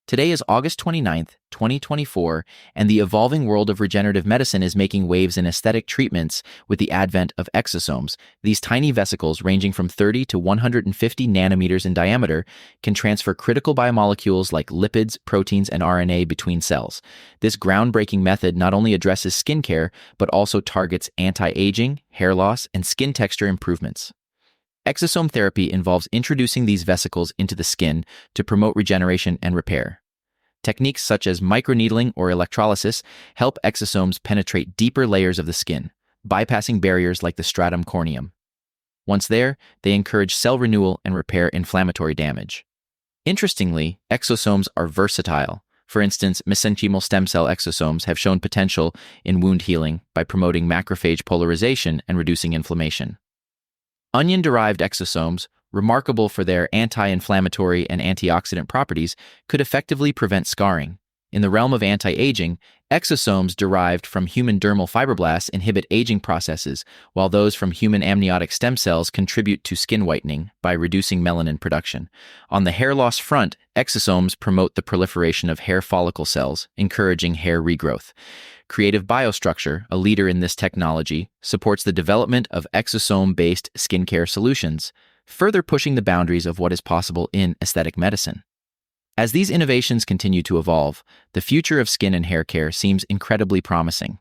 Today is August 29th, 2024, and the evolving world of regenerative medicine is making waves in aesthetic treatments with the advent of exosomes. These tiny vesicles, ranging from 30 to 150 nanometers in diameter, can transfer critical biomolecules like lipids, proteins, and RNA between cells. This groundbreaking method not only addresses skincare, but also targets anti-aging, hair loss, and skin texture improvements. Exosome therapy involves introducing these vesicles into the skin to promote regeneration and repair. Techniques such as microneedling or electrolysis help exosomes penetrate deeper layers of the skin, bypassing barriers like the stratum corneum. Once there, they encourage cell renewal and repair inflammatory damage. Interestingly, exosomes are versatile. For instance, mesenchymal stem cell exosomes have shown potential in wound healing by promoting macrophage polarization and reducing inflammation. Onion-derived exosomes, remarkable for their anti-inflammatory and antioxidant properties, could effectively prevent scarring. In the realm of anti-aging, exosomes derived from human dermal fibroblasts inhibit aging processes, while those from human amniotic stem cells contribute to skin whitening by reducing melanin production. On the hair loss front, exosomes promote the proliferation of hair follicle cells, encouraging hair regrowth. Creative Biostructure, a leader in this technology, supports the development of exosome-based skincare solutions, further pushing the boundaries of what is possible in aesthetic medicine. As these innovations continue to evolve, the future of skin and hair care seems incredibly promising.